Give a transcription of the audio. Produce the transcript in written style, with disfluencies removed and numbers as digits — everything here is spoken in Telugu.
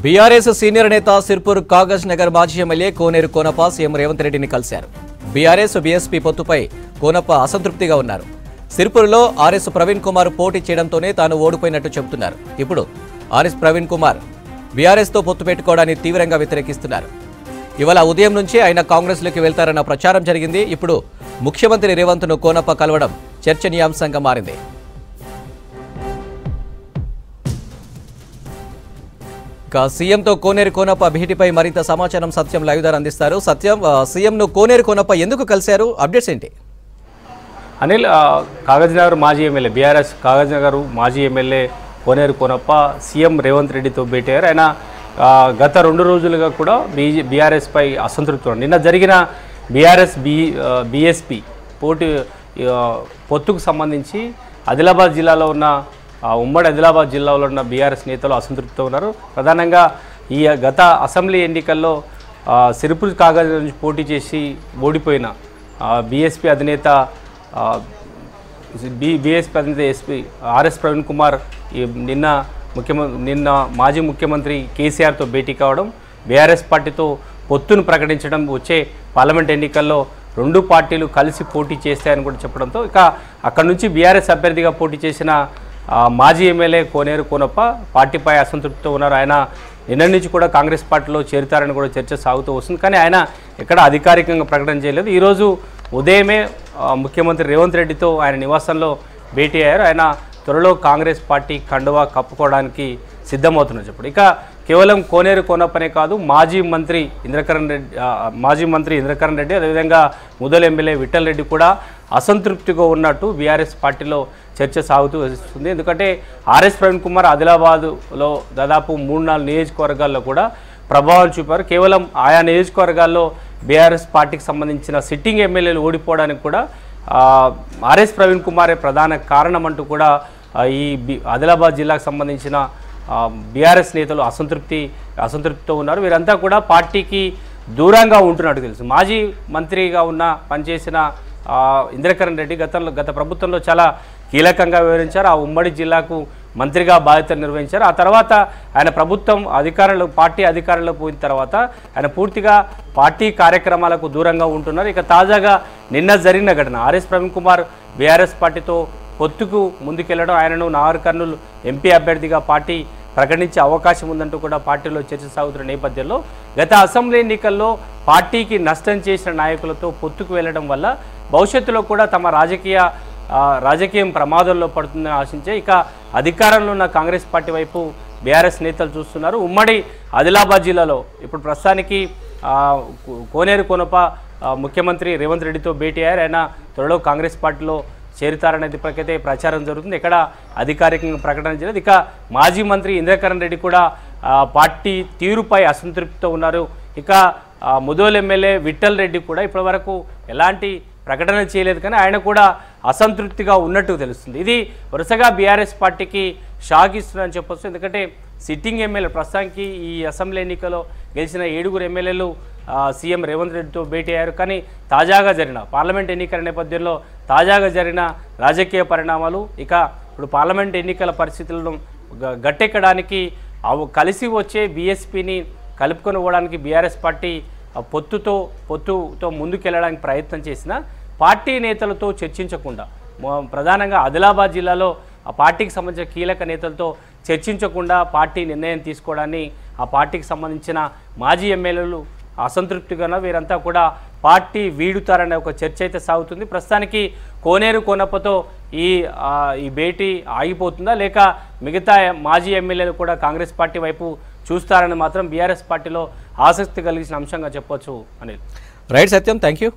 బీఆర్ఎస్ సీనియర్ నేత సిర్పూర్ కాగజ్ నగర్ మాజీ ఎమ్మెల్యే కోనేరు కోనప్ప సీఎం రేవంత్ రెడ్డిని కలిశారు. బీఆర్ఎస్ బీఎస్పీ పొత్తుపై కోనప్ప అసంతృప్తిగా ఉన్నారు. సిర్పూర్లో ఆర్ఎస్ ప్రవీణ్ కుమార్ పోటీ చేయడంతోనే తాను ఓడిపోయినట్టు చెబుతున్నారు. ఇప్పుడు ఆర్ఎస్ ప్రవీణ్ కుమార్ బీఆర్ఎస్తో పొత్తు పెట్టుకోవడాన్ని తీవ్రంగా వ్యతిరేకిస్తున్నారు. ఇవాళ ఉదయం నుంచి ఆయన కాంగ్రెస్లోకి వెళ్తారన్న ప్రచారం జరిగింది. ఇప్పుడు ముఖ్యమంత్రి రేవంత్ను కోనప్ప కలవడం చర్చనీయాంశంగా మారింది. సీఎంతో కోనేరు కోనప్ప భేటీపై మరింత సమాచారం సత్యం లైవ్ ద్వారా అందిస్తారు. సత్యం, సీఎంను కోనేరు కోనప్ప ఎందుకు కలిశారు? అప్డేట్స్ ఏంటి? అనిల్, కాగజ్ నగర్ మాజీ ఎమ్మెల్యే బీఆర్ఎస్ కాగజ్ నగర్ మాజీ ఎమ్మెల్యే కోనేరు కోనప్ప సీఎం రేవంత్ రెడ్డితో భేటీ అయ్యారు. ఆయన గత 2 రోజులుగా కూడా బీఆర్ఎస్ పై అసంతృప్తి ఉన్నారు. నిన్న జరిగిన బీఆర్ఎస్ బీఎస్పీ పొత్తుకు సంబంధించి ఆదిలాబాద్ జిల్లాలో ఉన్న ఉమ్మడి ఆదిలాబాద్ జిల్లాలో ఉన్న బీఆర్ఎస్ నేతలు అసంతృప్తితో ఉన్నారు. ప్రధానంగా ఈ గత అసెంబ్లీ ఎన్నికల్లో సిర్పూర్ కాగజ్ నుంచి పోటీ చేసి ఓడిపోయిన బీఎస్పీ అధినేత ఎస్పీ ఆర్ఎస్ ప్రవీణ్ కుమార్ నిన్న మాజీ ముఖ్యమంత్రి కేసీఆర్తో భేటీ కావడం, బీఆర్ఎస్ పార్టీతో పొత్తును ప్రకటించడం, వచ్చే పార్లమెంట్ ఎన్నికల్లో 2 పార్టీలు కలిసి పోటీ చేస్తాయని కూడా చెప్పడంతో ఇక అక్కడి నుంచి బీఆర్ఎస్ అభ్యర్థిగా పోటీ చేసిన మాజీ ఎమ్మెల్యే కోనేరు కోనప్ప పార్టీపై అసంతృప్తితో ఉన్నారు. ఆయన నిన్న నుంచి కూడా కాంగ్రెస్ పార్టీలో చేరుతారని కూడా చర్చ సాగుతూ వస్తుంది. కానీ ఆయన ఎక్కడ అధికారికంగా ప్రకటన చేయలేదు. ఈరోజు ఉదయమే ముఖ్యమంత్రి రేవంత్ రెడ్డితో ఆయన నివాసంలో భేటీ అయ్యారు. ఆయన త్వరలో కాంగ్రెస్ పార్టీ కండువా కప్పుకోవడానికి సిద్ధమవుతున్నారు చెప్పండి. ఇక కేవలం కోనేరు కోనప్పనే కాదు, మాజీ మంత్రి ఇంద్రకరణ్ రెడ్డి అదేవిధంగా ముదల్ ఎమ్మెల్యే విఠల్ రెడ్డి కూడా అసంతృప్తిగా ఉన్నట్టు బీఆర్ఎస్ పార్టీలో చర్చ సాగుతూ వస్తుంది. ఎందుకంటే ఆర్ఎస్ ప్రవీణ్ కుమార్ ఆదిలాబాదులో దాదాపు 3-4 నియోజకవర్గాల్లో కూడా ప్రభావం చూపారు. కేవలం ఆయా నియోజకవర్గాల్లో బీఆర్ఎస్ పార్టీకి సంబంధించిన సిట్టింగ్ ఎమ్మెల్యేలు ఓడిపోవడానికి కూడా ఆర్ఎస్ ప్రవీణ్ కుమారే ప్రధాన కారణం అంటూ కూడా ఈ ఆదిలాబాద్ జిల్లాకు సంబంధించిన బీఆర్ఎస్ నేతలు అసంతృప్తితో ఉన్నారు. వీరంతా కూడా పార్టీకి దూరంగా ఉంటున్నట్టు తెలుసు. మాజీ మంత్రిగా పనిచేసిన ఇంద్రకరణ్ రెడ్డి గత ప్రభుత్వంలో చాలా కీలకంగా వివరించారు. ఆ ఉమ్మడి జిల్లాకు మంత్రిగా బాధ్యతలు నిర్వహించారు. ఆ తర్వాత ఆయన పార్టీ అధికారంలో పోయిన తర్వాత ఆయన పూర్తిగా పార్టీ కార్యక్రమాలకు దూరంగా ఉంటున్నారు. ఇక తాజాగా నిన్న జరిగిన ఘటన, ఆర్ఎస్ ప్రవీణ్ కుమార్ బీఆర్ఎస్ పార్టీతో పొత్తుకు ముందుకెళ్లడం, ఆయనను నాగర్ కర్నూలు ఎంపీ అభ్యర్థిగా పార్టీ ప్రకటించే అవకాశం ఉందంటూ కూడా పార్టీలో చర్చ సాగుతున్న నేపథ్యంలో గత అసెంబ్లీ ఎన్నికల్లో పార్టీకి నష్టం చేసిన నాయకులతో పొత్తుకు వెళ్లడం వల్ల భవిష్యత్తులో కూడా తమ రాజకీయం ప్రమాదంలో పడుతుందని ఆశించే ఇక అధికారంలో ఉన్న కాంగ్రెస్ పార్టీ వైపు బీఆర్ఎస్ నేతలు చూస్తున్నారు. ఉమ్మడి ఆదిలాబాద్ జిల్లాలో ఇప్పుడు ప్రస్తుతానికి కోనేరు కోనప్ప ముఖ్యమంత్రి రేవంత్ రెడ్డితో భేటీ అయ్యారు. ఆయన త్వరలో కాంగ్రెస్ పార్టీలో చేరుతారనేది ప్రకైతే ప్రచారం జరుగుతుంది. ఇక్కడ అధికారికంగా ప్రకటన చేయలేదు. ఇక మాజీ మంత్రి ఇంద్రకరణ్ రెడ్డి కూడా పార్టీ తీరుపై అసంతృప్తితో ఉన్నారు. ఇక ముదోల్ ఎమ్మెల్యే విఠల్ రెడ్డి కూడా ఇప్పటివరకు ఎలాంటి ప్రకటన చేయలేదు, కానీ ఆయన కూడా అసంతృప్తిగా ఉన్నట్టు తెలుస్తుంది. ఇది వరుసగా బీఆర్ఎస్ పార్టీకి షాక్ ఇస్తుందని చెప్పొచ్చు. ఎందుకంటే సిట్టింగ్ ఎమ్మెల్యే ప్రస్తుతానికి ఈ అసెంబ్లీ ఎన్నికలో గెలిచిన 7 ఎమ్మెల్యేలు సీఎం రేవంత్ రెడ్డితో భేటీ అయ్యారు. కానీ తాజాగా జరిగిన పార్లమెంట్ ఎన్నికల నేపథ్యంలో తాజాగా జరిగిన రాజకీయ పరిణామాలు, ఇక ఇప్పుడు పార్లమెంట్ ఎన్నికల పరిస్థితులను గట్టెక్కడానికి కలిసి వచ్చే బీఎస్పీని కలుపుకొని పోవడానికి బీఆర్ఎస్ పార్టీ పొత్తుతో ముందుకెళ్లడానికి ప్రయత్నం చేసిన పార్టీ నేతలతో చర్చించకుండా, ప్రధానంగా ఆదిలాబాద్ జిల్లాలో ఆ పార్టీకి సంబంధించిన కీలక నేతలతో చర్చించకుండా పార్టీ నిర్ణయం తీసుకోవడాన్ని ఆ పార్టీకి సంబంధించిన మాజీ ఎమ్మెల్యేలు అసంతృప్తిగా వీరంతా కూడా పార్టీ వీడుతారనే ఒక చర్చ అయితే సాగుతుంది. ప్రస్తుతానికి కోనేరు కోనప్పతో ఈ భేటీ ఆగిపోతుందా, లేక మిగతా మాజీ ఎమ్మెల్యేలు కూడా కాంగ్రెస్ పార్టీ వైపు చూస్తారని మాత్రం బీఆర్ఎస్ పార్టీలో ఆసక్తి కలిగించిన అంశంగా చెప్పొచ్చు. Anil. Right Satyam, thank you.